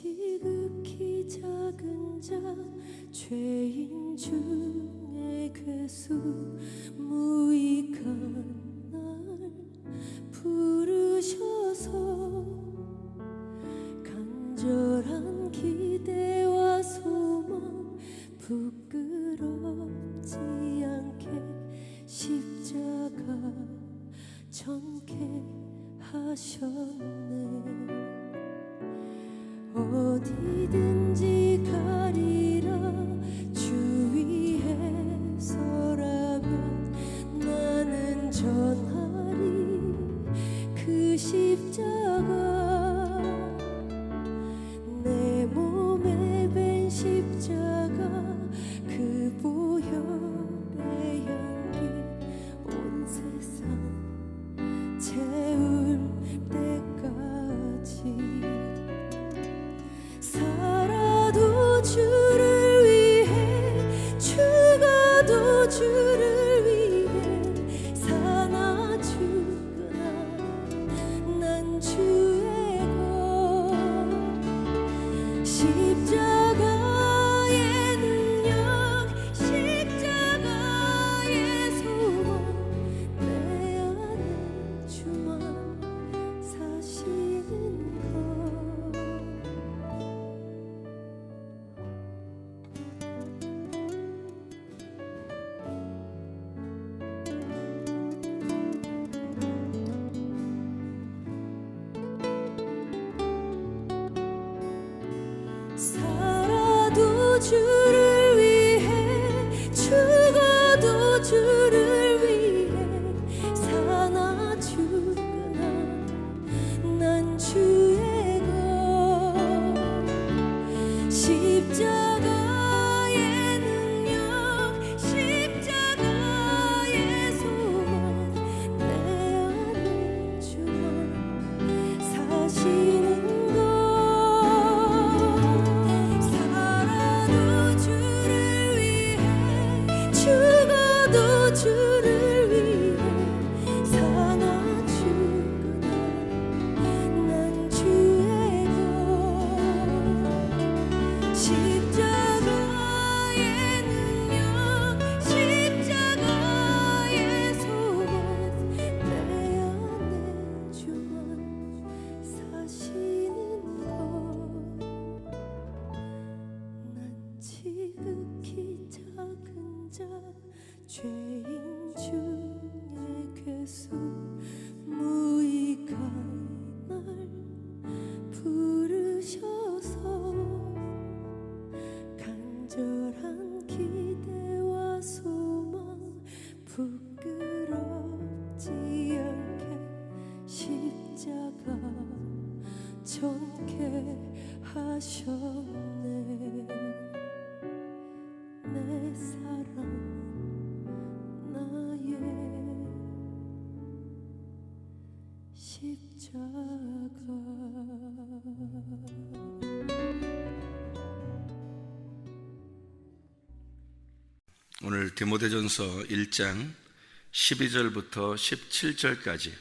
지극히 작은 자 죄인 중에 괴수 무익한 날 부르셔서 간절한 기대와 소망 부끄럽지 않게 십자가 전케 하셨네. 어디든지 가리라 주 위에 서라면 나는 전하리 그 십자가 내 몸에 밴 십자가 그 보혈의 향기 온 세상 채울 때까지 살아도 주를 위해 죽어도 주를 위해 사나 죽으나 난 주의 것 십자가의 능력 십자가의 소망 내 안에 주만 사시는 살아도 주를 위해 죽어도 주를 위해 사나 죽으나 난 주의 것 십자가의 능력 십자가의 소망 내 안에 주만 사시는 죽어도 주를 위해 사나 죽으나 난 주의 것 십자가의 능력 십자가의 소망 내 안에 주만 사시는 것난 지극히 작은 자 죄인 중에 괴수 무익한 날 부르셔서 간절한 기대와 소망 부끄럽지 않게 십자가 전케 하셨네. 내 사랑 나의 십자가. 오늘 디모데전서 1장 12절부터 17절까지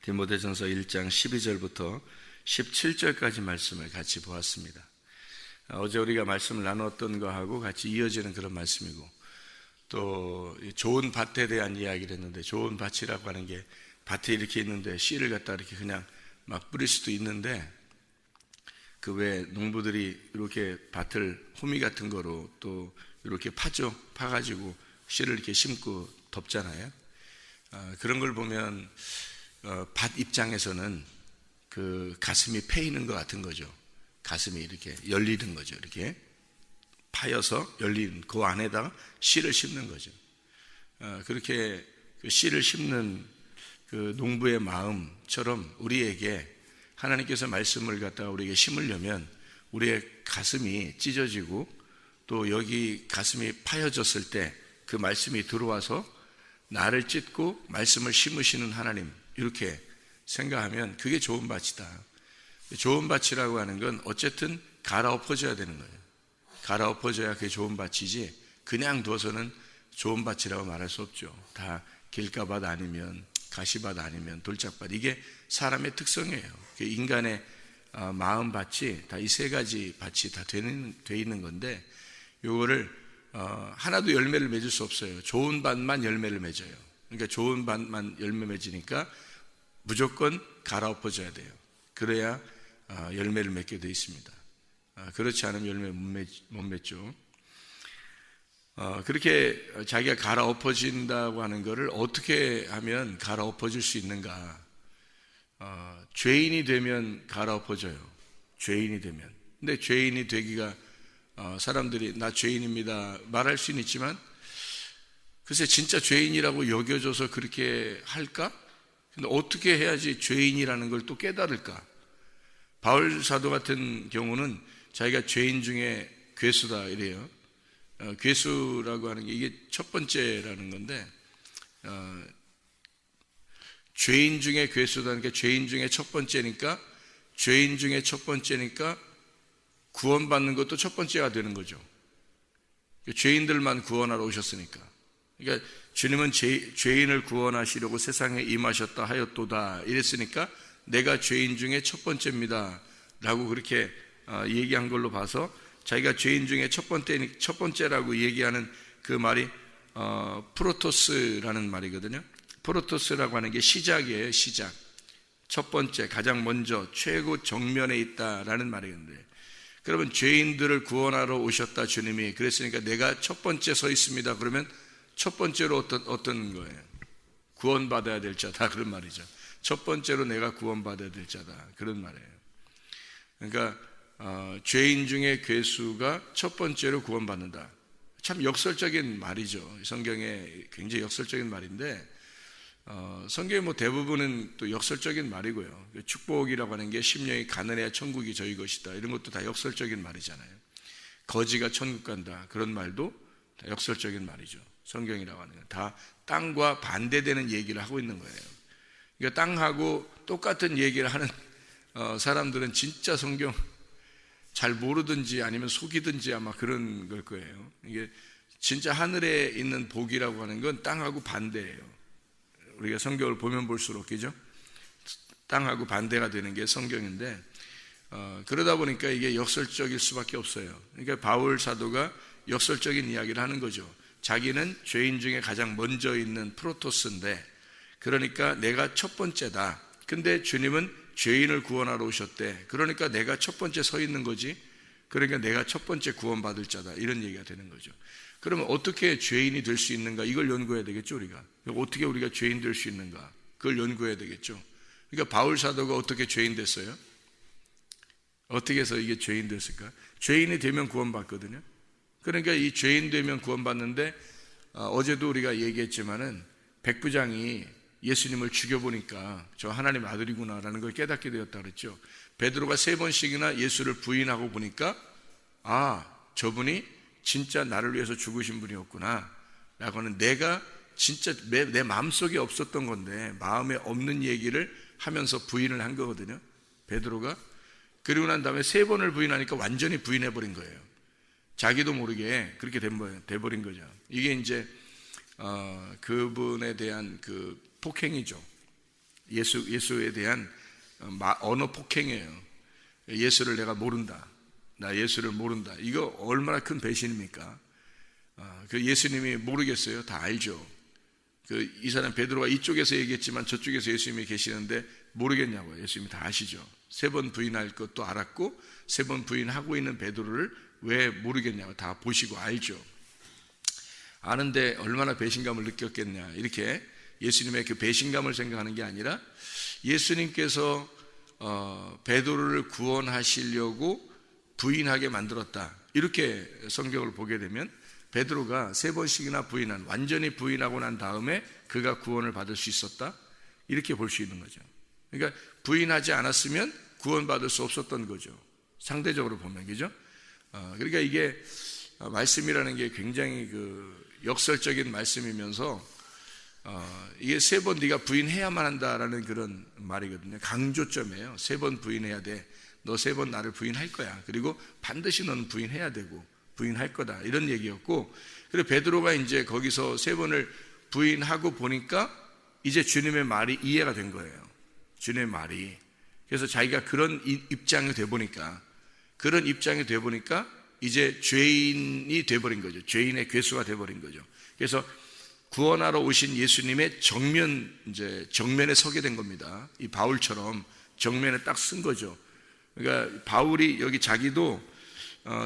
디모데전서 1장 12절부터 17절까지 말씀을 같이 보았습니다. 어제 우리가 말씀을 나눴던 거하고 같이 이어지는 그런 말씀이고, 또 좋은 밭에 대한 이야기를 했는데, 좋은 밭이라고 하는 게 밭에 이렇게 있는데 씨를 갖다 이렇게 그냥 막 뿌릴 수도 있는데, 그 외 농부들이 이렇게 밭을 호미 같은 거로 또 이렇게 파가지고 씨를 이렇게 심고 덮잖아요. 그런 걸 보면 밭 입장에서는 그 가슴이 패이는 것 같은 거죠. 가슴이 이렇게 열리는 거죠. 이렇게 파여서 열린 그 안에다가 씨를 심는 거죠. 그렇게 그 씨를 심는 그 농부의 마음처럼 우리에게 하나님께서 말씀을 갖다가 우리에게 심으려면 우리의 가슴이 찢어지고, 또 여기 가슴이 파여졌을 때 그 말씀이 들어와서 나를 찢고 말씀을 심으시는 하나님, 이렇게 생각하면 그게 좋은 밭이다. 좋은 밭이라고 하는 건 어쨌든 갈아엎어져야 되는 거예요. 갈아엎어져야 그게 좋은 밭이지, 그냥 둬서는 좋은 밭이라고 말할 수 없죠. 다 길가밭 아니면 가시밭 아니면 돌짝밭, 이게 사람의 특성이에요. 인간의 마음 밭이 다 이 세 가지 밭이 다 돼 있는 건데, 요거를 하나도 열매를 맺을 수 없어요. 좋은 밭만 열매를 맺어요. 그러니까 좋은 밭만 열매 맺으니까 무조건 갈아엎어져야 돼요. 그래야 열매를 맺게 돼 있습니다. 그렇지 않으면 열매 못 맺죠. 그렇게 자기가 갈아엎어진다고 하는 것을 어떻게 하면 갈아엎어질 수 있는가? 죄인이 되면 갈아엎어져요. 죄인이 되면. 근데 죄인이 되기가 사람들이 나 죄인입니다 말할 수는 있지만, 글쎄 진짜 죄인이라고 여겨져서 그렇게 할까? 근데 어떻게 해야지 죄인이라는 걸 또 깨달을까? 바울 사도 같은 경우는 자기가 죄인 중에 괴수다 이래요. 괴수라고 하는 게 이게 첫 번째라는 건데, 죄인 중에 괴수다는 게 죄인 중에 첫 번째니까, 죄인 중에 첫 번째니까 구원받는 것도 첫 번째가 되는 거죠. 죄인들만 구원하러 오셨으니까. 그러니까 주님은 죄인을 구원하시려고 세상에 임하셨다 하였도다 이랬으니까 내가 죄인 중에 첫 번째입니다 라고 그렇게 얘기한 걸로 봐서, 자기가 죄인 중에 첫 번째라고 얘기하는 그 말이 프로토스라는 말이거든요. 프로토스라고 하는 게 시작이에요. 시작. 첫 번째, 가장 먼저, 최고 정면에 있다라는 말이겠는데, 그러면 죄인들을 구원하러 오셨다 주님이, 그랬으니까 내가 첫 번째 서 있습니다. 그러면 첫 번째로 어떤 거예요? 구원받아야 될 자다 그런 말이죠. 첫 번째로 내가 구원받아야 될 자다 그런 말이에요. 그러니까 죄인 중에 괴수가 첫 번째로 구원받는다. 참 역설적인 말이죠. 성경에 굉장히 역설적인 말인데, 성경의 뭐 대부분은 또 역설적인 말이고요. 축복이라고 하는 게 심령이 가난해야 천국이 저희 것이다, 이런 것도 다 역설적인 말이잖아요. 거지가 천국 간다, 그런 말도 다 역설적인 말이죠. 성경이라고 하는 건 다 땅과 반대되는 얘기를 하고 있는 거예요. 그러니까 땅하고 똑같은 얘기를 하는 사람들은 진짜 성경 잘 모르든지 아니면 속이든지 아마 그런 걸 거예요. 이게 진짜 하늘에 있는 복이라고 하는 건 땅하고 반대예요. 우리가 성경을 보면 볼수록, 그죠? 땅하고 반대가 되는 게 성경인데, 그러다 보니까 이게 역설적일 수밖에 없어요. 그러니까 바울 사도가 역설적인 이야기를 하는 거죠. 자기는 죄인 중에 가장 먼저 있는 프로토스인데, 그러니까 내가 첫 번째다. 근데 주님은 죄인을 구원하러 오셨대. 그러니까 내가 첫 번째 서 있는 거지. 그러니까 내가 첫 번째 구원받을 자다, 이런 얘기가 되는 거죠. 그러면 어떻게 죄인이 될 수 있는가? 이걸 연구해야 되겠죠, 우리가. 어떻게 우리가 죄인 될 수 있는가? 그걸 연구해야 되겠죠. 그러니까 바울 사도가 어떻게 죄인 됐어요? 어떻게 해서 이게 죄인 됐을까? 죄인이 되면 구원받거든요. 그러니까 이 죄인 되면 구원받는데, 어제도 우리가 얘기했지만은 백부장이 예수님을 죽여보니까 저 하나님 아들이구나라는 걸 깨닫게 되었다 그랬죠. 베드로가 3번씩이나 예수를 부인하고 보니까, 저분이 진짜 나를 위해서 죽으신 분이었구나 라고 하는, 내가 진짜 내 마음속에 없었던 건데 마음에 없는 얘기를 하면서 부인을 한 거거든요, 베드로가. 그리고 난 다음에 3번을 부인하니까 완전히 부인해버린 거예요. 자기도 모르게 그렇게 돼버린 거죠. 이게 이제 그분에 대한 그 폭행이죠. 예수에 대한 언어 폭행이에요. 예수를 내가 모른다, 나 예수를 모른다. 이거 얼마나 큰 배신입니까? 그 예수님이 모르겠어요? 다 알죠. 이 사람 베드로가 이쪽에서 얘기했지만 저쪽에서 예수님이 계시는데 모르겠냐고요. 예수님이 다 아시죠. 3번 부인할 것도 알았고 3번 부인하고 있는 베드로를 왜 모르겠냐고 다 보시고 알죠. 아는데 얼마나 배신감을 느꼈겠냐, 이렇게 예수님의 그 배신감을 생각하는 게 아니라, 예수님께서 베드로를 구원하시려고 부인하게 만들었다, 이렇게 성경을 보게 되면 베드로가 3번씩이나 완전히 부인하고 난 다음에 그가 구원을 받을 수 있었다, 이렇게 볼 수 있는 거죠. 그러니까 부인하지 않았으면 구원받을 수 없었던 거죠, 상대적으로 보면. 그죠? 그러니까 이게 말씀이라는 게 굉장히 역설적인 말씀이면서, 이게 3번 네가 부인해야만 한다라는 그런 말이거든요. 강조점이에요. 3번 부인해야 돼. 너 3번 나를 부인할 거야. 그리고 반드시 너는 부인해야 되고 부인할 거다, 이런 얘기였고, 그리고 베드로가 이제 거기서 3번을 부인하고 보니까 이제 주님의 말이 이해가 된 거예요. 주님의 말이. 그래서 자기가 그런 입장이 돼 보니까 이제 죄인이 돼 버린 거죠. 죄인의 괴수가 돼 버린 거죠. 그래서 구원하러 오신 예수님의 정면에 서게 된 겁니다. 이 바울처럼 정면에 딱 쓴 거죠. 그러니까 바울이 여기 자기도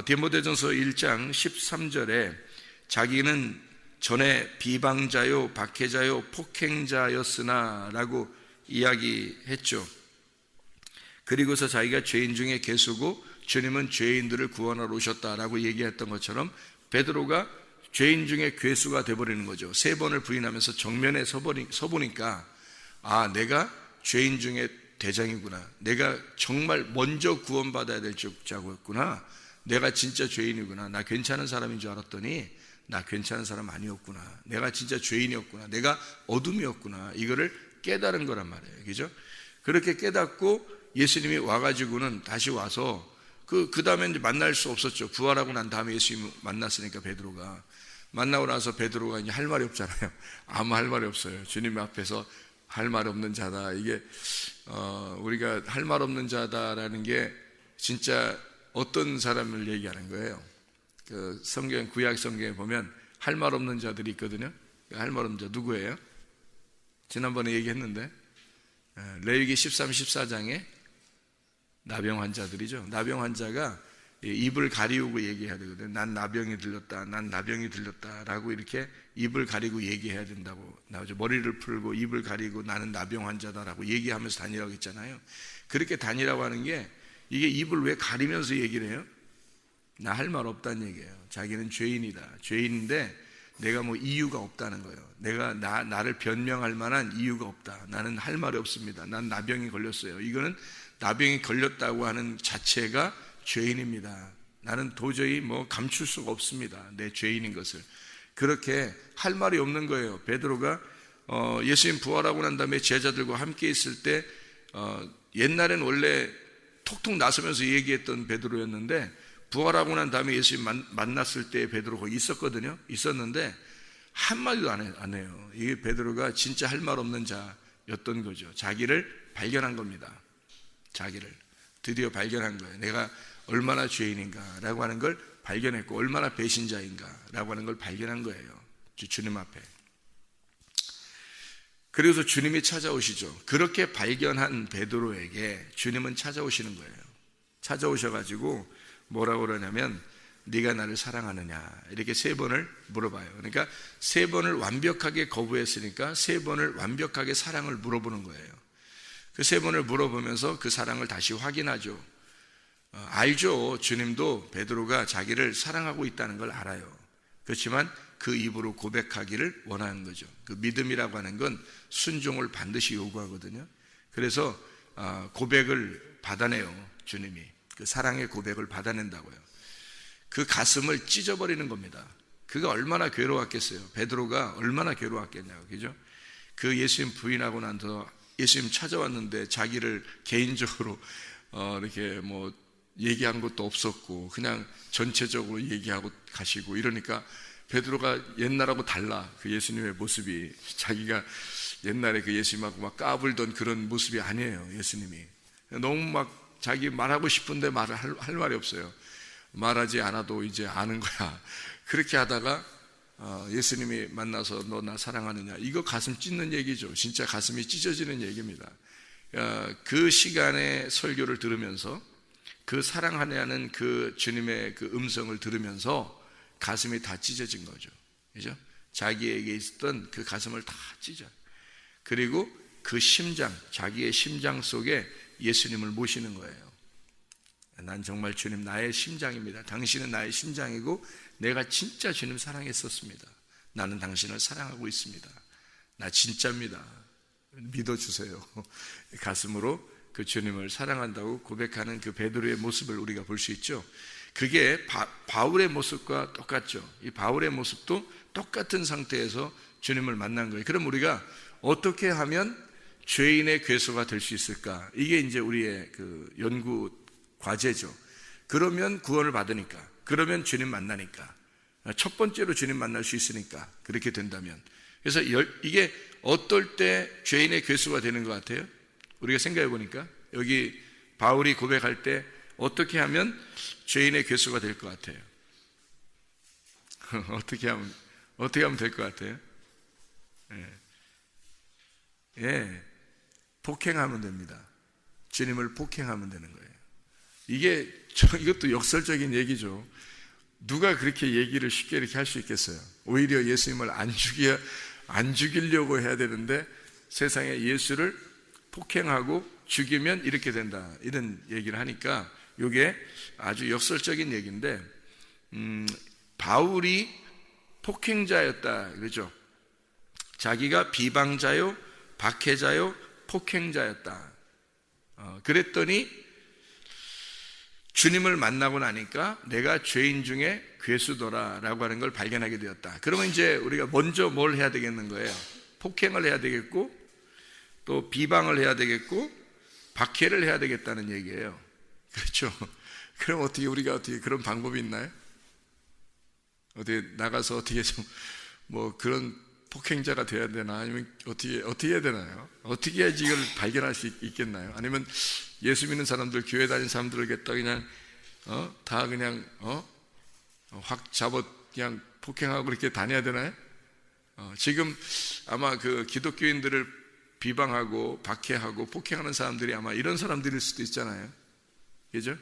디모데전서 1장 13절에 자기는 전에 비방자요, 박해자요, 폭행자였으나 라고 이야기했죠. 그리고서 자기가 죄인 중에 괴수고 주님은 죄인들을 구원하러 오셨다라고 얘기했던 것처럼 베드로가 죄인 중에 괴수가 돼버리는 거죠. 3번을 부인하면서 정면에 서보니까 내가 죄인 중에 대장이구나. 내가 정말 먼저 구원받아야 될 자고였구나. 내가 진짜 죄인이구나. 나 괜찮은 사람인 줄 알았더니 나 괜찮은 사람 아니었구나. 내가 진짜 죄인이었구나. 내가 어둠이었구나. 이거를 깨달은 거란 말이에요. 그죠? 그렇게 깨닫고 예수님이 와가지고는 다시 와서 그 다음에 이제 만날 수 없었죠. 부활하고 난 다음에 예수님 만났으니까 베드로가 만나고 나서 베드로가 이제 할 말이 없잖아요. 아무 할 말이 없어요. 주님 앞에서 할 말 없는 자다. 이게 우리가 할 말 없는 자다라는 게 진짜 어떤 사람을 얘기하는 거예요. 그 성경 구약 성경에 보면 할 말 없는 자들이 있거든요. 할 말 없는 자 누구예요? 지난번에 얘기했는데 레위기 13, 14장에 나병 환자들이죠. 나병 환자가 입을 가리우고 얘기해야 되거든요. 난 나병이 들렸다. 난 나병이 들렸다. 라고 이렇게 입을 가리고 얘기해야 된다고 나오죠. 머리를 풀고 입을 가리고 나는 나병 환자다라고 얘기하면서 다니라고 했잖아요. 그렇게 다니라고 하는 게 이게 입을 왜 가리면서 얘기를 해요? 나 할 말 없다는 얘기예요. 자기는 죄인이다. 죄인인데 내가 뭐 이유가 없다는 거예요. 내가 나를 변명할 만한 이유가 없다. 나는 할 말이 없습니다. 난 나병이 걸렸어요. 이거는 나병이 걸렸다고 하는 자체가 죄인입니다. 나는 도저히 감출 수가 없습니다. 내 죄인인 것을. 그렇게 할 말이 없는 거예요. 베드로가 예수님 부활하고 난 다음에 제자들과 함께 있을 때 옛날엔 원래 톡톡 나서면서 얘기했던 베드로였는데 부활하고 난 다음에 예수님 만났을 때 베드로 거기 있었거든요. 있었는데 한마디도 안 해요. 이게 베드로가 진짜 할 말 없는 자였던 거죠. 자기를 발견한 겁니다. 자기를 드디어 발견한 거예요. 내가 얼마나 죄인인가 라고 하는 걸 발견했고 얼마나 배신자인가 라고 하는 걸 발견한 거예요. 주님 앞에. 그래서 주님이 찾아오시죠. 그렇게 발견한 베드로에게 주님은 찾아오시는 거예요. 찾아오셔가지고 뭐라고 그러냐면 네가 나를 사랑하느냐 이렇게 3번을 물어봐요. 그러니까 3번을 완벽하게 거부했으니까 3번을 완벽하게 사랑을 물어보는 거예요. 그 3번을 물어보면서 그 사랑을 다시 확인하죠. 알죠. 주님도 베드로가 자기를 사랑하고 있다는 걸 알아요. 그렇지만 그 입으로 고백하기를 원하는 거죠. 그 믿음이라고 하는 건 순종을 반드시 요구하거든요. 그래서 고백을 받아내요. 주님이 그 사랑의 고백을 받아낸다고요. 그 가슴을 찢어버리는 겁니다. 그가 얼마나 괴로웠겠어요. 베드로가 얼마나 괴로웠겠냐고. 그죠? 그 예수님 부인하고 나서 예수님 찾아왔는데 자기를 개인적으로 이렇게 얘기한 것도 없었고 그냥 전체적으로 얘기하고 가시고 이러니까 베드로가 옛날하고 달라. 그 예수님의 모습이 자기가 옛날에 그 예수님하고 막 까불던 그런 모습이 아니에요. 예수님이 너무 자기 말하고 싶은데 할 말이 없어요. 말하지 않아도 이제 아는 거야. 그렇게 하다가 예수님이 만나서 너 나 사랑하느냐 이거 가슴 찢는 얘기죠. 진짜 가슴이 찢어지는 얘기입니다. 그 시간에 설교를 들으면서 그 사랑하냐는 그 주님의 그 음성을 들으면서 가슴이 다 찢어진 거죠. 그죠? 자기에게 있었던 그 가슴을 다 찢어. 그리고 그 심장, 자기의 심장 속에 예수님을 모시는 거예요. 난 정말 주님 나의 심장입니다. 당신은 나의 심장이고 내가 진짜 주님 사랑했었습니다. 나는 당신을 사랑하고 있습니다. 나 진짜입니다. 믿어주세요. 가슴으로 그 주님을 사랑한다고 고백하는 그 베드로의 모습을 우리가 볼 수 있죠. 그게 바울의 모습과 똑같죠. 이 바울의 모습도 똑같은 상태에서 주님을 만난 거예요. 그럼 우리가 어떻게 하면 죄인의 괴수가 될 수 있을까? 이게 이제 우리의 그 연구 과제죠. 그러면 구원을 받으니까, 그러면 주님 만나니까, 첫 번째로 주님 만날 수 있으니까 그렇게 된다면. 그래서 이게 어떨 때 죄인의 괴수가 되는 것 같아요? 우리가 생각해 보니까 여기 바울이 고백할 때 어떻게 하면 죄인의 괴수가 될 것 같아요? 어떻게 하면 될 것 같아요? 폭행하면 됩니다. 주님을 폭행하면 되는 거예요. 이것도 역설적인 얘기죠. 누가 그렇게 얘기를 쉽게 이렇게 할 수 있겠어요? 오히려 예수님을 안 죽이려고 해야 되는데 세상에 예수를 폭행하고 죽이면 이렇게 된다, 이런 얘기를 하니까 이게 아주 역설적인 얘기인데, 바울이 폭행자였다 그러죠. 자기가 비방자요, 박해자요, 폭행자였다. 그랬더니 주님을 만나고 나니까 내가 죄인 중에 괴수더라라고 하는 걸 발견하게 되었다. 그러면 이제 우리가 먼저 뭘 해야 되겠는 거예요? 폭행을 해야 되겠고, 또 비방을 해야 되겠고, 박해를 해야 되겠다는 얘기예요. 그렇죠? 그럼 우리가 어떻게 그런 방법이 있나요? 어떻게 나가서 어떻게 좀 그런 폭행자가 돼야 되나? 아니면 어떻게 해야 되나요? 어떻게 해야지 이걸 발견할 수 있겠나요? 아니면 예수 믿는 사람들, 교회 다니는 사람들에게 딱 그냥 다 그냥 확 잡아 그냥 폭행하고 그렇게 다녀야 되나요? 지금 아마 그 기독교인들을 비방하고 박해하고 폭행하는 사람들이 아마 이런 사람들일 수도 있잖아요. 그죠?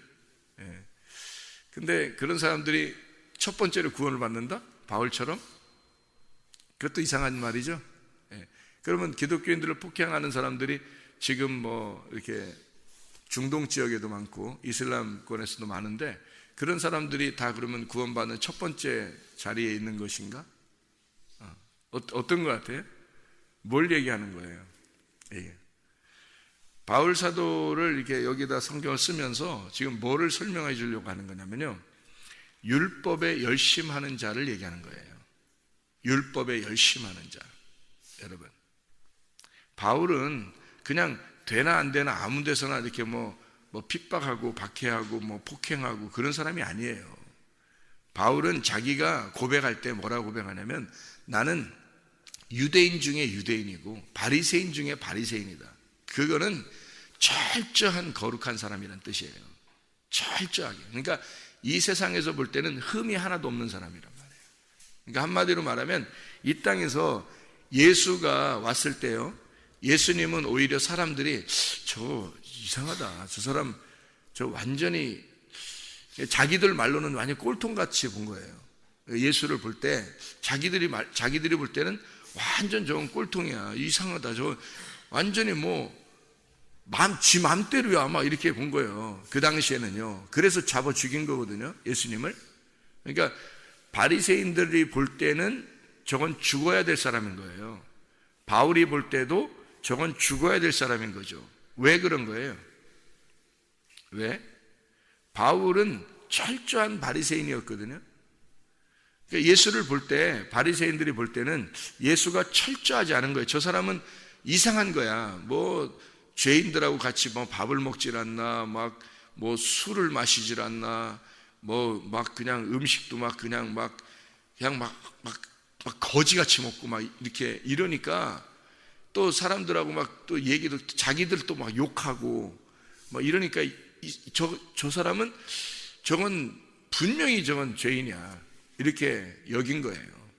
근데 그런 사람들이 첫 번째로 구원을 받는다? 바울처럼? 그것도 이상한 말이죠. 그러면 기독교인들을 폭행하는 사람들이 지금 이렇게 중동 지역에도 많고 이슬람권에서도 많은데, 그런 사람들이 다 그러면 구원받는 첫 번째 자리에 있는 것인가? 어떤 것 같아요? 뭘 얘기하는 거예요? 바울 사도를 이렇게 여기다 성경을 쓰면서 지금 뭐를 설명해 주려고 하는 거냐면요, 율법에 열심하는 자를 얘기하는 거예요. 율법에 열심하는 자. 여러분, 바울은 그냥 되나 안 되나 아무 데서나 이렇게 핍박하고 박해하고 폭행하고 그런 사람이 아니에요. 바울은 자기가 고백할 때 뭐라고 고백하냐면, 나는 유대인 중에 유대인이고 바리새인 중에 바리새인이다. 그거는 철저한 거룩한 사람이란 뜻이에요. 철저하게. 그러니까 이 세상에서 볼 때는 흠이 하나도 없는 사람이란 말이에요. 그러니까 한마디로 말하면 이 땅에서 예수가 왔을 때요, 예수님은 오히려 사람들이 이상하다, 저 사람 완전히, 자기들 말로는 완전 꼴통같이 본 거예요. 예수를 볼 때 자기들이 볼 때는 완전 저건 꼴통이야, 이상하다, 저 완전히 지 맘대로야, 막 이렇게 본 거예요. 그 당시에는요. 그래서 잡아 죽인 거거든요, 예수님을. 그러니까 바리새인들이 볼 때는 저건 죽어야 될 사람인 거예요. 바울이 볼 때도 저건 죽어야 될 사람인 거죠. 왜 그런 거예요? 왜? 바울은 철저한 바리새인이었거든요. 그러니까 예수를 볼 때, 바리새인들이 볼 때는 예수가 철저하지 않은 거예요. 저 사람은 이상한 거야. 죄인들하고 같이 밥을 먹질 않나, 술을 마시질 않나, 그냥 음식도 그냥 거지같이 먹고 이러니까, 또 사람들하고 또 얘기도, 자기들도 욕하고 이러니까 저 사람은 저건 분명히 저건 죄인이야, 이렇게 여긴 거예요.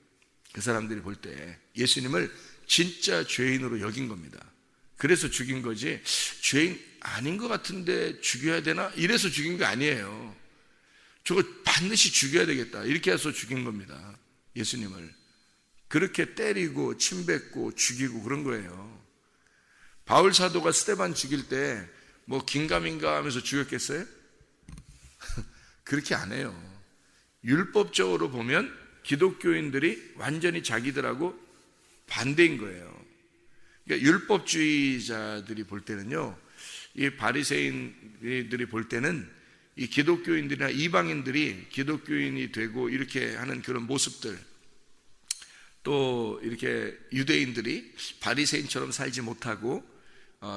그 사람들이 볼 때 예수님을 진짜 죄인으로 여긴 겁니다. 그래서 죽인 거지, 죄인 아닌 것 같은데 죽여야 되나? 이래서 죽인 게 아니에요. 저거 반드시 죽여야 되겠다, 이렇게 해서 죽인 겁니다. 예수님을 그렇게 때리고 침뱉고 죽이고 그런 거예요. 바울 사도가 스데반 죽일 때 긴가민가 하면서 죽였겠어요? 그렇게 안 해요. 율법적으로 보면 기독교인들이 완전히 자기들하고 반대인 거예요. 그러니까 율법주의자들이 볼 때는요, 이 바리새인들이 볼 때는 이 기독교인들이나 이방인들이 기독교인이 되고 이렇게 하는 그런 모습들, 또 이렇게 유대인들이 바리새인처럼 살지 못하고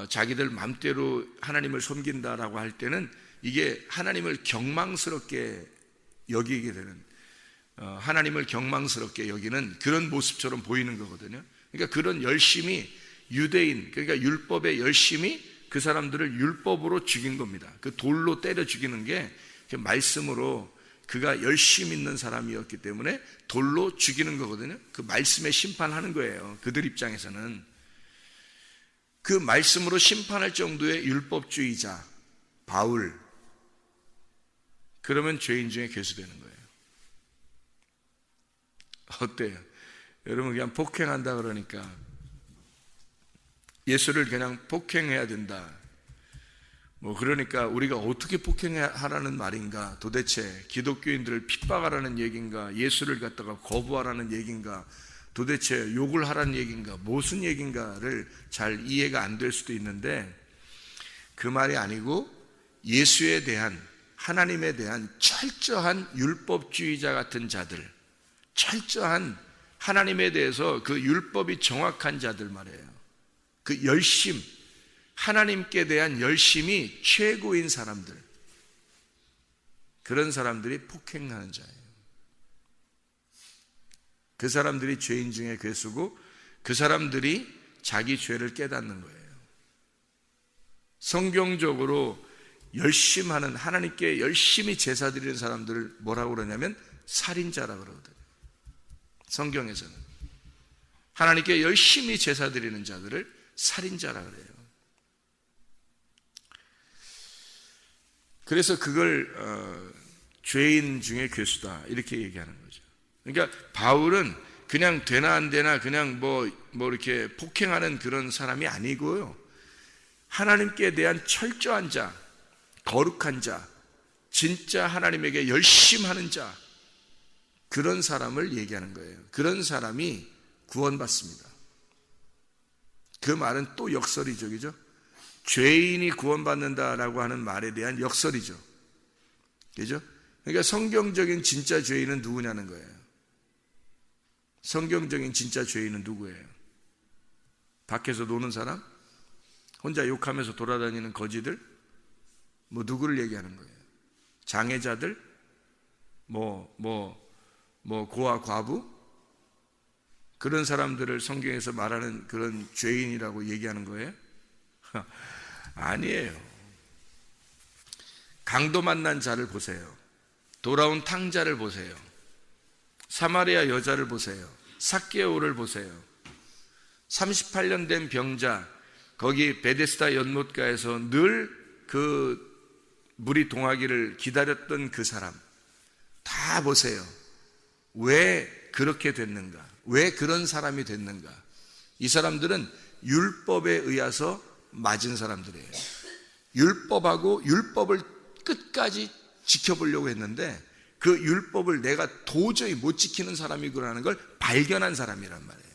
자기들 맘대로 하나님을 섬긴다라고 할 때는 이게 하나님을 경망스럽게 여기게 되는, 하나님을 경망스럽게 여기는 그런 모습처럼 보이는 거거든요. 그러니까 그런 열심이 유대인, 그러니까 율법의 열심이 그 사람들을 율법으로 죽인 겁니다. 그 돌로 때려 죽이는 게 말씀으로 그가 열심 있는 사람이었기 때문에 돌로 죽이는 거거든요. 그 말씀에 심판하는 거예요. 그들 입장에서는. 그 말씀으로 심판할 정도의 율법주의자 바울, 그러면 죄인 중에 괴수되는 거예요. 어때요? 여러분, 그냥 폭행한다 그러니까 예수를 그냥 폭행해야 된다, 뭐 그러니까 우리가 어떻게 폭행하라는 말인가, 도대체 기독교인들을 핍박하라는 얘기인가, 예수를 갖다가 거부하라는 얘기인가, 도대체 욕을 하라는 얘기인가, 무슨 얘기인가를 잘 이해가 안 될 수도 있는데, 그 말이 아니고 예수에 대한, 하나님에 대한 철저한 율법주의자 같은 자들, 철저한 하나님에 대해서 그 율법이 정확한 자들 말이에요. 그 열심, 하나님께 대한 열심이 최고인 사람들, 그런 사람들이 폭행하는 자예요. 그 사람들이 죄인 중에 괴수고, 그 사람들이 자기 죄를 깨닫는 거예요. 성경적으로 열심하는, 하나님께 열심히 제사 드리는 사람들을 뭐라고 그러냐면 살인자라고 그러거든요. 성경에서는 하나님께 열심히 제사 드리는 자들을 살인자라고 그래요. 그래서 그걸 죄인 중에 괴수다 이렇게 얘기하는 거죠. 그러니까 바울은 그냥 되나 안 되나 그냥 뭐 이렇게 폭행하는 그런 사람이 아니고요, 하나님께 대한 철저한 자, 거룩한 자, 진짜 하나님에게 열심하는 자, 그런 사람을 얘기하는 거예요. 그런 사람이 구원받습니다. 그 말은 또 역설이죠, 그죠? 죄인이 구원받는다라고 하는 말에 대한 역설이죠, 그죠? 그러니까 성경적인 진짜 죄인은 누구냐는 거예요. 성경적인 진짜 죄인은 누구예요? 밖에서 노는 사람? 혼자 욕하면서 돌아다니는 거지들? 뭐 누구를 얘기하는 거예요? 장애자들? 고아 과부? 그런 사람들을 성경에서 말하는 그런 죄인이라고 얘기하는 거예요? 아니에요. 강도 만난 자를 보세요. 돌아온 탕자를 보세요. 사마리아 여자를 보세요. 삭개오를 보세요. 38년 된 병자, 거기 베데스다 연못가에서 늘 그 물이 동하기를 기다렸던 그 사람 다 보세요. 왜 그렇게 됐는가? 왜 그런 사람이 됐는가? 이 사람들은 율법에 의해서 맞은 사람들이에요. 율법하고 율법을 끝까지 지켜보려고 했는데 그 율법을 내가 도저히 못 지키는 사람이구나라는 걸 발견한 사람이란 말이에요.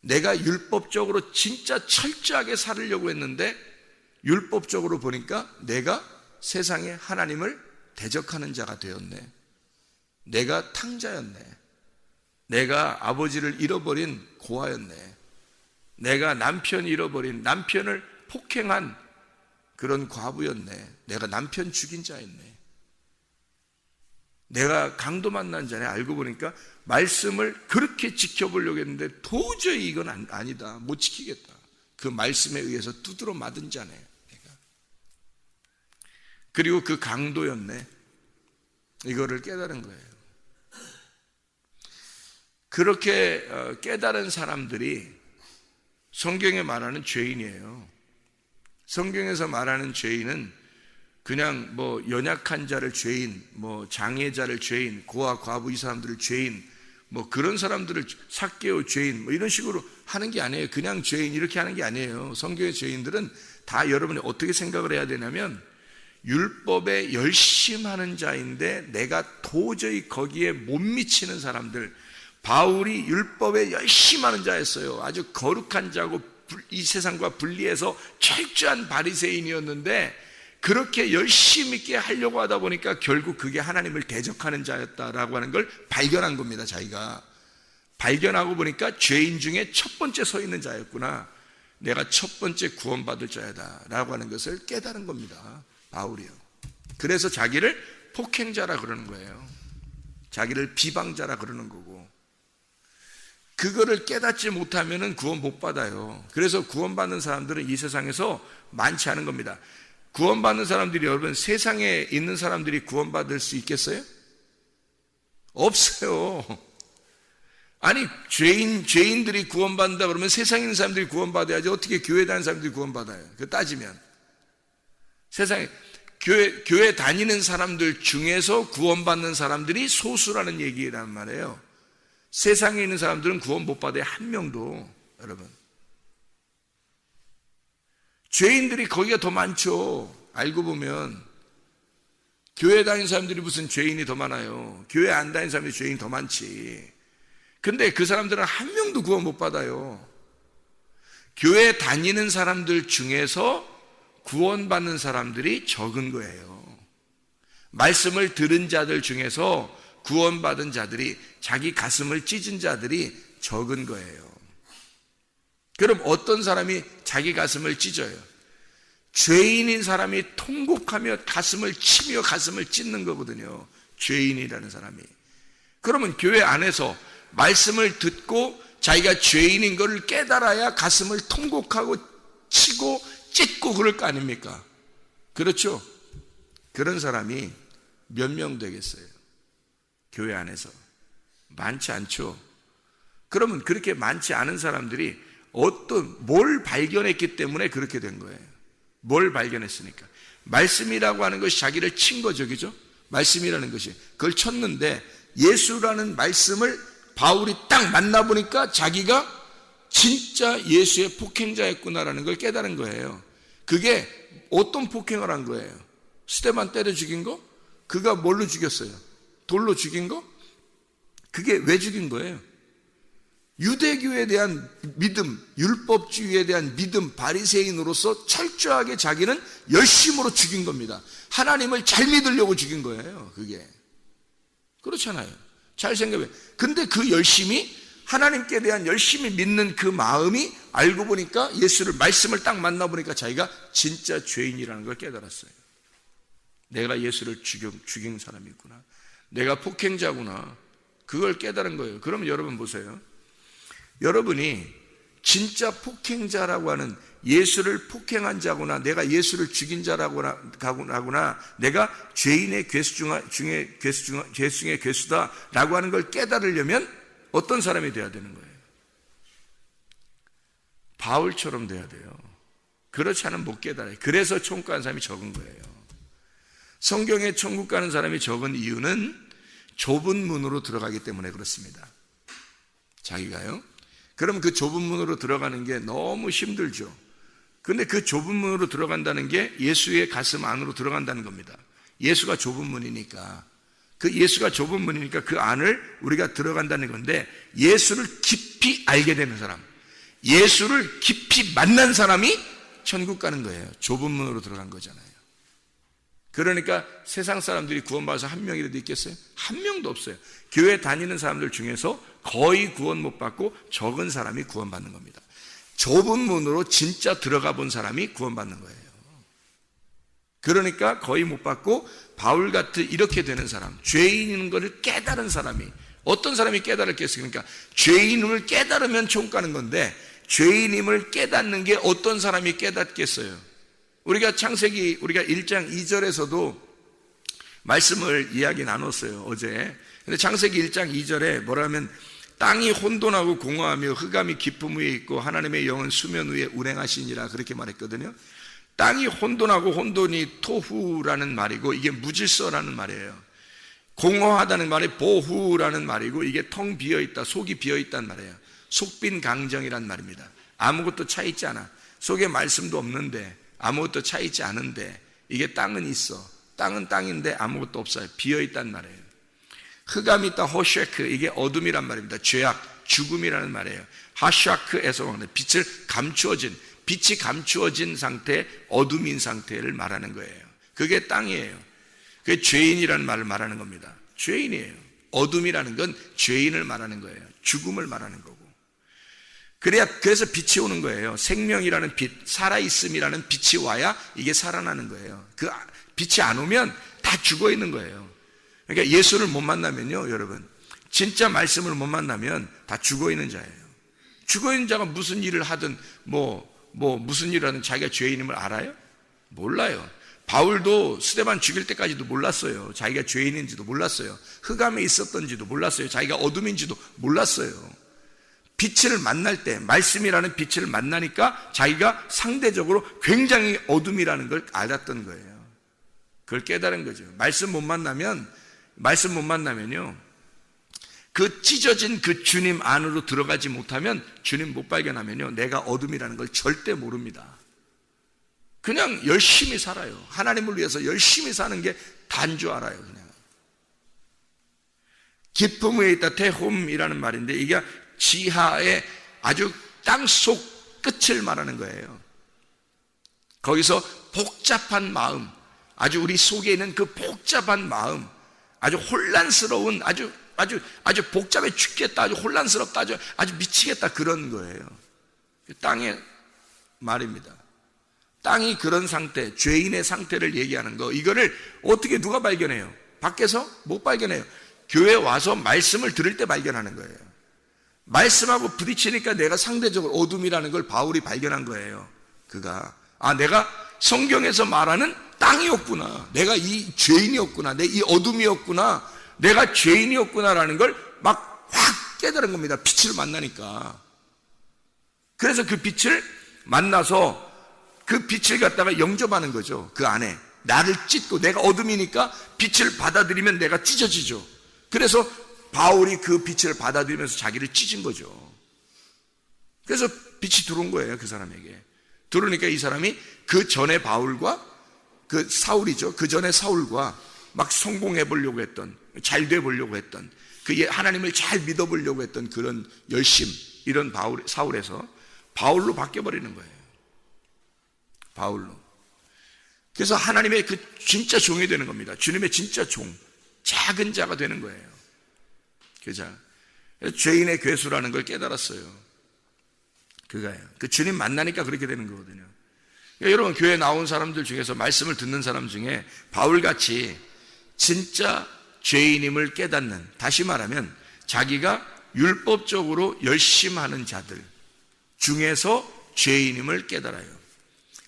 내가 율법적으로 진짜 철저하게 살으려고 했는데 율법적으로 보니까 내가 세상에 하나님을 대적하는 자가 되었네. 내가 탕자였네. 내가 아버지를 잃어버린 고아였네. 내가 남편 잃어버린, 남편을 폭행한 그런 과부였네. 내가 남편 죽인 자였네. 내가 강도 만난 자네. 알고 보니까 말씀을 그렇게 지켜보려고 했는데 도저히 이건 아니다. 못 지키겠다. 그 말씀에 의해서 두드러 맞은 자네. 내가. 그리고 그 강도였네. 이거를 깨달은 거예요. 그렇게 깨달은 사람들이 성경에 말하는 죄인이에요. 성경에서 말하는 죄인은 그냥 연약한 자를 죄인, 장애자를 죄인, 고아 과부 이 사람들을 죄인, 그런 사람들을 삭개오 죄인, 이런 식으로 하는 게 아니에요. 그냥 죄인 이렇게 하는 게 아니에요. 성경의 죄인들은 다 여러분이 어떻게 생각을 해야 되냐면 율법에 열심하는 자인데 내가 도저히 거기에 못 미치는 사람들. 바울이 율법에 열심하는 자였어요. 아주 거룩한 자고 이 세상과 분리해서 철저한 바리새인이었는데 그렇게 열심 있게 하려고 하다 보니까 결국 그게 하나님을 대적하는 자였다라고 하는 걸 발견한 겁니다. 자기가 발견하고 보니까 죄인 중에 첫 번째 서 있는 자였구나. 내가 첫 번째 구원받을 자야다 라고 하는 것을 깨달은 겁니다. 바울이요. 그래서 자기를 폭행자라 그러는 거예요. 자기를 비방자라 그러는 거고, 그거를 깨닫지 못하면 구원 못 받아요. 그래서 구원받는 사람들은 이 세상에서 많지 않은 겁니다. 구원받는 사람들이, 여러분, 세상에 있는 사람들이 구원받을 수 있겠어요? 없어요. 아니, 죄인들이 구원받는다 그러면 세상에 있는 사람들이 구원받아야지 어떻게 교회 다니는 사람들이 구원받아요? 그 따지면. 세상에, 교회 다니는 사람들 중에서 구원받는 사람들이 소수라는 얘기란 말이에요. 세상에 있는 사람들은 구원 못 받아요. 한 명도. 여러분, 죄인들이 거기가 더 많죠. 알고 보면 교회 다니는 사람들이 무슨 죄인이 더 많아요. 교회 안 다니는 사람들이 죄인이 더 많지. 근데 그 사람들은 한 명도 구원 못 받아요. 교회 다니는 사람들 중에서 구원받는 사람들이 적은 거예요. 말씀을 들은 자들 중에서 구원받은 자들이, 자기 가슴을 찢은 자들이 적은 거예요. 그럼 어떤 사람이 자기 가슴을 찢어요? 죄인인 사람이 통곡하며 가슴을 치며 가슴을 찢는 거거든요. 죄인이라는 사람이. 그러면 교회 안에서 말씀을 듣고 자기가 죄인인 것을 깨달아야 가슴을 통곡하고 치고 찢고 그럴 거 아닙니까? 그렇죠? 그런 사람이 몇 명 되겠어요? 교회 안에서 많지 않죠. 그러면 그렇게 많지 않은 사람들이 뭘 발견했기 때문에 그렇게 된 거예요. 뭘 발견했으니까. 말씀이라고 하는 것이 자기를 친 거죠, 그죠? 말씀이라는 것이 그걸 쳤는데, 예수라는 말씀을 바울이 딱 만나보니까 자기가 진짜 예수의 폭행자였구나라는 걸 깨달은 거예요. 그게 어떤 폭행을 한 거예요? 스데반 때려 죽인 거? 그가 뭘로 죽였어요? 돌로 죽인 거? 그게 왜 죽인 거예요? 유대교에 대한 믿음, 율법주의에 대한 믿음, 바리새인으로서 철저하게 자기는 열심으로 죽인 겁니다. 하나님을 잘 믿으려고 죽인 거예요. 그게 그렇잖아요. 잘 생각해. 근데 그 열심이, 하나님께 대한 열심히 믿는 그 마음이 알고 보니까, 예수를, 말씀을 딱 만나보니까 자기가 진짜 죄인이라는 걸 깨달았어요. 내가 예수를 죽인 사람이구나, 내가 폭행자구나, 그걸 깨달은 거예요. 그러면 여러분 보세요. 여러분이 진짜 폭행자라고 하는, 예수를 폭행한 자구나, 내가 예수를 죽인 자라구나, 내가 죄인의 괴수 중에 괴수다라고 하는 걸 깨달으려면 어떤 사람이 돼야 되는 거예요? 바울처럼 돼야 돼요. 그렇지 않으면 못 깨달아요. 그래서 천국 가는 사람이 적은 거예요. 성경에 천국 가는 사람이 적은 이유는 좁은 문으로 들어가기 때문에 그렇습니다. 자기가요. 그럼 그 좁은 문으로 들어가는 게 너무 힘들죠. 근데 그 좁은 문으로 들어간다는 게 예수의 가슴 안으로 들어간다는 겁니다. 예수가 좁은 문이니까. 그 예수가 좁은 문이니까 그 안을 우리가 들어간다는 건데, 예수를 깊이 알게 되는 사람, 예수를 깊이 만난 사람이 천국 가는 거예요. 좁은 문으로 들어간 거잖아요. 그러니까 세상 사람들이 구원받아서 한 명이라도 있겠어요? 한 명도 없어요. 교회 다니는 사람들 중에서 거의 구원 못 받고 적은 사람이 구원받는 겁니다. 좁은 문으로 진짜 들어가 본 사람이 구원받는 거예요. 그러니까 거의 못 받고, 바울 같은 이렇게 되는 사람, 죄인인 것을 깨달은 사람이, 어떤 사람이 깨달았겠어요? 그러니까 죄인임을 깨달으면 천국 가는 건데, 죄인임을 깨닫는 게 어떤 사람이 깨닫겠어요? 우리가 창세기, 우리가 1장 2절에서도 말씀을 이야기 나눴어요, 어제. 근데 창세기 1장 2절에 뭐라 하면, 땅이 혼돈하고 공허하며 흑암이 깊음 위에 있고 하나님의 영은 수면 위에 운행하시니라, 그렇게 말했거든요. 땅이 혼돈하고, 혼돈이 토후라는 말이고, 이게 무질서라는 말이에요. 공허하다는 말이 보후라는 말이고, 이게 텅 비어있다, 속이 비어있다는 말이에요. 속빈 강정이란 말입니다. 아무것도 차 있지 않아. 속에 말씀도 없는데, 아무것도 차 있지 않은데, 이게 땅은 있어. 땅은 땅인데 아무것도 없어요. 비어있단 말이에요. 흑암이 있다, 호쉐크, 이게 어둠이란 말입니다. 죄악, 죽음이라는 말이에요. 하샤크에서 빛을 감추어진, 빛이 감추어진 상태, 어둠인 상태를 말하는 거예요. 그게 땅이에요. 그게 죄인이라는 말을 말하는 겁니다. 죄인이에요. 어둠이라는 건 죄인을 말하는 거예요. 죽음을 말하는 거고. 그래서 빛이 오는 거예요. 생명이라는 빛, 살아있음이라는 빛이 와야 이게 살아나는 거예요. 그 빛이 안 오면 다 죽어 있는 거예요. 그러니까 예수를 못 만나면요, 여러분, 진짜 말씀을 못 만나면 다 죽어있는 자예요. 죽어있는 자가 무슨 일을 하든 무슨 일을 하든 자기가 죄인임을 알아요? 몰라요. 바울도 스데반 죽일 때까지도 몰랐어요. 자기가 죄인인지도 몰랐어요. 흑암에 있었던지도 몰랐어요. 자기가 어둠인지도 몰랐어요. 빛을 만날 때, 말씀이라는 빛을 만나니까 자기가 상대적으로 굉장히 어둠이라는 걸 알았던 거예요. 그걸 깨달은 거죠. 말씀 못 만나면요, 그 찢어진 그 주님 안으로 들어가지 못하면, 주님 못 발견하면요, 내가 어둠이라는 걸 절대 모릅니다. 그냥 열심히 살아요. 하나님을 위해서 열심히 사는 게 다인 줄 알아요. 그냥 기쁨 위에 있다, 태홈이라는 말인데, 이게 지하의 아주 땅속 끝을 말하는 거예요. 거기서 복잡한 마음, 아주 우리 속에 있는 그 복잡한 마음, 아주 혼란스러운, 아주 복잡해 죽겠다, 아주 혼란스럽다, 아주 미치겠다, 그런 거예요. 땅의 말입니다. 땅이 그런 상태, 죄인의 상태를 얘기하는 거, 이거를 어떻게 누가 발견해요? 밖에서 못 발견해요. 교회 와서 말씀을 들을 때 발견하는 거예요. 말씀하고 부딪히니까 내가 상대적으로 어둠이라는 걸 바울이 발견한 거예요. 그가 내가 성경에서 말하는 땅이었구나, 내가 이 죄인이었구나, 내 이 어둠이었구나, 내가 죄인이었구나라는 걸 막 확 깨달은 겁니다. 빛을 만나니까. 그래서 그 빛을 만나서 그 빛을 갖다가 영접하는 거죠. 그 안에 나를 찢고, 내가 어둠이니까 빛을 받아들이면 내가 찢어지죠. 그래서 바울이 그 빛을 받아들이면서 자기를 찢은 거죠. 그래서 빛이 들어온 거예요. 그 사람에게 들어오니까 이 사람이 그 전에 바울과, 그 사울이죠, 그 전에 사울과 막 성공해 보려고 했던, 잘 돼 보려고 했던, 그 하나님을 잘 믿어 보려고 했던 그런 열심, 이런 사울에서 바울로 바뀌어 버리는 거예요. 바울로. 그래서 하나님의 그 진짜 종이 되는 겁니다. 주님의 진짜 종, 작은 자가 되는 거예요. 그자, 죄인의 괴수라는 걸 깨달았어요. 그거예요. 그 주님 만나니까 그렇게 되는 거거든요. 여러분, 교회 나온 사람들 중에서, 말씀을 듣는 사람 중에 바울같이 진짜 죄인임을 깨닫는, 다시 말하면 자기가 율법적으로 열심하는 자들 중에서 죄인임을 깨달아요.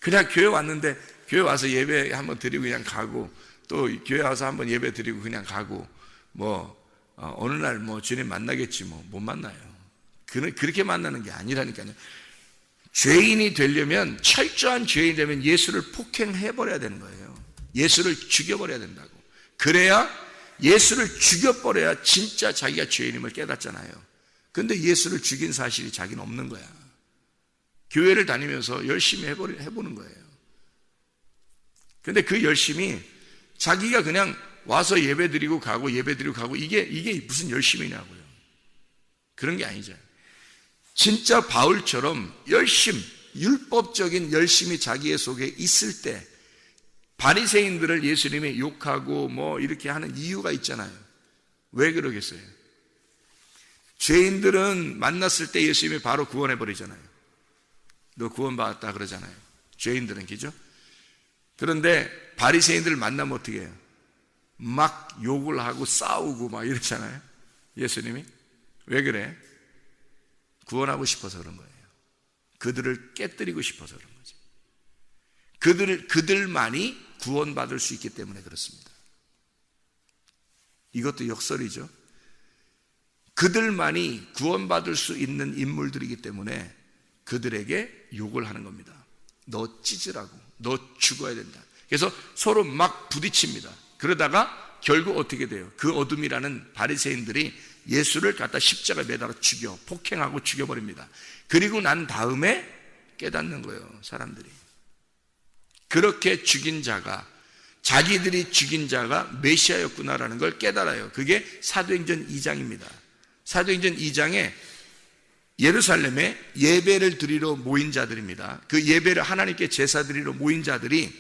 그냥 교회 왔는데, 교회 와서 예배 한번 드리고 그냥 가고, 또 교회 와서 한번 예배 드리고 그냥 가고, 어느 날 주님 만나겠지, 못 만나요. 그렇게 만나는 게 아니라니까요. 죄인이 되려면, 철저한 죄인이 되면 예수를 폭행해버려야 되는 거예요. 예수를 죽여버려야 된다고. 그래야, 예수를 죽여버려야 진짜 자기가 죄인임을 깨닫잖아요. 근데 예수를 죽인 사실이 자기는 없는 거야. 교회를 다니면서 열심히 해보는 거예요. 근데 그 열심이 자기가 그냥 와서 예배 드리고 가고, 이게 무슨 열심이냐고요. 그런 게 아니죠. 진짜 바울처럼 율법적인 열심이 자기의 속에 있을 때, 바리새인들을 예수님이 욕하고 이렇게 하는 이유가 있잖아요. 왜 그러겠어요? 죄인들은 만났을 때 예수님이 바로 구원해 버리잖아요. 너 구원받았다 그러잖아요. 죄인들은, 그죠? 그런데 바리새인들을 만나면 어떻게 해요? 막 욕을 하고 싸우고 막 이러잖아요. 예수님이. 왜 그래? 구원하고 싶어서 그런 거예요. 그들을 깨뜨리고 싶어서 그런 거죠. 그들만이 구원받을 수 있기 때문에 그렇습니다. 이것도 역설이죠. 그들만이 구원받을 수 있는 인물들이기 때문에 그들에게 욕을 하는 겁니다. 너 찢으라고, 너 죽어야 된다. 그래서 서로 막 부딪힙니다. 그러다가 결국 어떻게 돼요? 그 어둠이라는 바리새인들이 예수를 갖다 십자가에 매달아 죽여, 폭행하고 죽여버립니다. 그리고 난 다음에 깨닫는 거예요, 사람들이. 그렇게 죽인 자가, 자기들이 죽인 자가 메시아였구나라는 걸 깨달아요. 그게 사도행전 2장입니다. 사도행전 2장에 예루살렘에 예배를 드리러 모인 자들입니다. 그 예배를 하나님께 제사 드리러 모인 자들이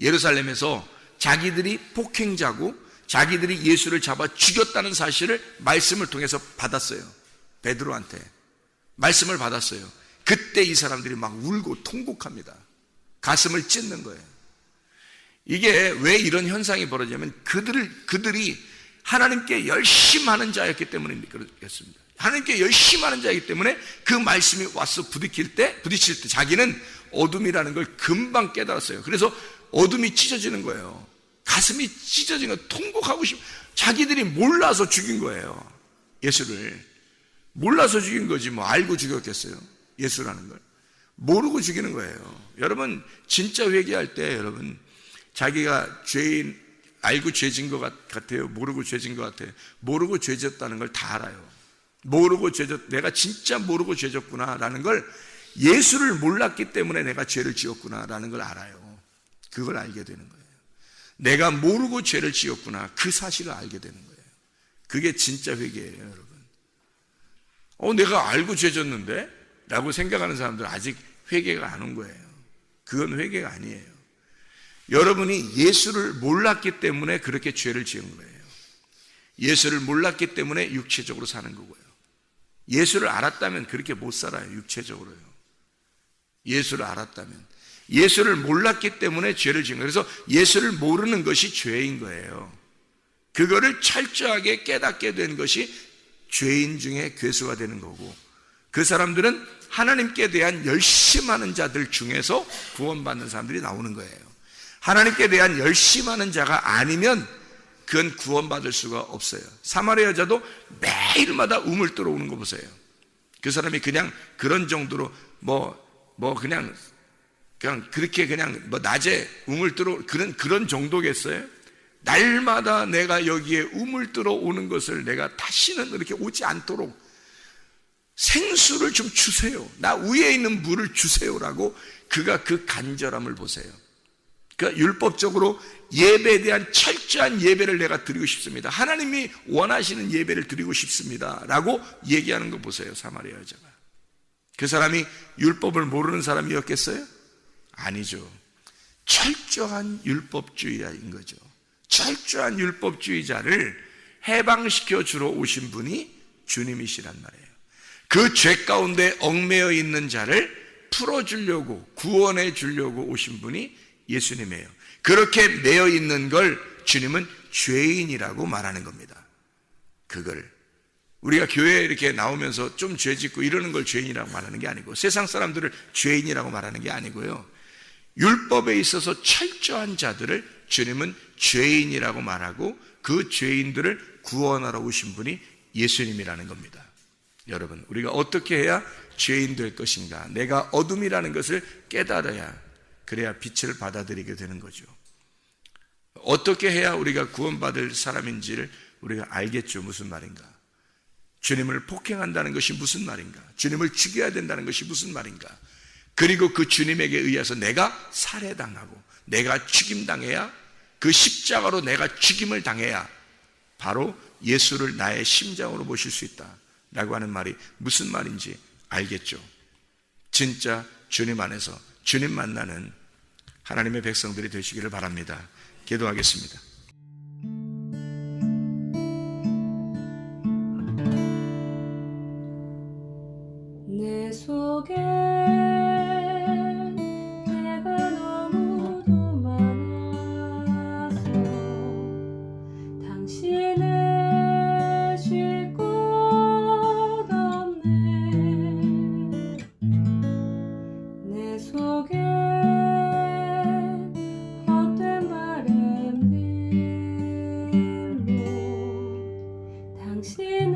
예루살렘에서 자기들이 폭행자고 자기들이 예수를 잡아 죽였다는 사실을 말씀을 통해서 받았어요. 베드로한테 말씀을 받았어요. 그때 이 사람들이 막 울고 통곡합니다. 가슴을 찢는 거예요. 이게 왜 이런 현상이 벌어지냐면 그들이 하나님께 열심히 하는 자였기 때문에 그렇겠습니다. 하나님께 열심히 하는 자이기 때문에 그 말씀이 와서 부딪힐 때 자기는 어둠이라는 걸 금방 깨달았어요. 그래서 어둠이 찢어지는 거예요. 가슴이 찢어진 거, 통곡하고 자기들이 몰라서 죽인 거예요. 예수를 몰라서 죽인 거지 뭐 알고 죽였겠어요. 예수라는 걸 모르고 죽이는 거예요. 여러분 진짜 회개할 때 여러분 자기가 죄인 알고 죄진 것 같아요? 모르고 죄진 것 같아요? 모르고 죄졌다는 걸 다 알아요. 모르고 내가 진짜 모르고 죄졌구나 라는 걸, 예수를 몰랐기 때문에 내가 죄를 지었구나 라는 걸 알아요. 그걸 알게 되는 거예요. 내가 모르고 죄를 지었구나, 그 사실을 알게 되는 거예요. 그게 진짜 회개예요, 여러분. 내가 알고 죄졌는데? 라고 생각하는 사람들은 아직 회개가 안 온 거예요. 그건 회개가 아니에요. 여러분이 예수를 몰랐기 때문에 그렇게 죄를 지은 거예요. 예수를 몰랐기 때문에 육체적으로 사는 거고요. 예수를 알았다면 그렇게 못 살아요, 육체적으로요. 예수를 알았다면. 예수를 몰랐기 때문에 죄를 지은 거예요. 그래서 예수를 모르는 것이 죄인 거예요. 그거를 철저하게 깨닫게 된 것이 죄인 중에 괴수가 되는 거고, 그 사람들은 하나님께 대한 열심하는 자들 중에서 구원받는 사람들이 나오는 거예요. 하나님께 대한 열심하는 자가 아니면 그건 구원받을 수가 없어요. 사마리아 여자도 매일마다 우물 들어오는 거 보세요. 그 사람이 그냥 그런 정도로 그냥 그렇게 그냥 낮에 우물 들어 그런 정도겠어요? 날마다 내가 여기에 우물 들어오는 것을 내가 다시는 이렇게 오지 않도록 생수를 좀 주세요. 나 위에 있는 물을 주세요라고 그가 그 간절함을 보세요. 그러니까 율법적으로 예배에 대한 철저한 예배를 내가 드리고 싶습니다. 하나님이 원하시는 예배를 드리고 싶습니다 라고 얘기하는 거 보세요. 사마리아 여자가. 그 사람이 율법을 모르는 사람이었겠어요? 아니죠. 철저한 율법주의자인 거죠. 철저한 율법주의자를 해방시켜 주러 오신 분이 주님이시란 말이에요. 그 죄 가운데 얽매여 있는 자를 풀어주려고, 구원해 주려고 오신 분이 예수님이에요. 그렇게 매여 있는 걸 주님은 죄인이라고 말하는 겁니다. 그걸 우리가 교회에 이렇게 나오면서 좀 죄 짓고 이러는 걸 죄인이라고 말하는 게 아니고, 세상 사람들을 죄인이라고 말하는 게 아니고요, 율법에 있어서 철저한 자들을 주님은 죄인이라고 말하고 그 죄인들을 구원하러 오신 분이 예수님이라는 겁니다. 여러분, 우리가 어떻게 해야 죄인 될 것인가? 내가 어둠이라는 것을 깨달아야, 그래야 빛을 받아들이게 되는 거죠. 어떻게 해야 우리가 구원받을 사람인지를 우리가 알겠죠. 무슨 말인가? 주님을 폭행한다는 것이 무슨 말인가? 주님을 죽여야 된다는 것이 무슨 말인가? 그리고 그 주님에게 의해서 내가 살해당하고 내가 죽임당해야, 그 십자가로 내가 죽임을 당해야 바로 예수를 나의 심장으로 모실 수 있다 라고 하는 말이 무슨 말인지 알겠죠. 진짜 주님 안에서 주님 만나는 하나님의 백성들이 되시기를 바랍니다. 기도하겠습니다. 내 속에 내가 너무도 많아서 당신을 쉴 곳 없네. 내 속에 헛된 바램들로 당신을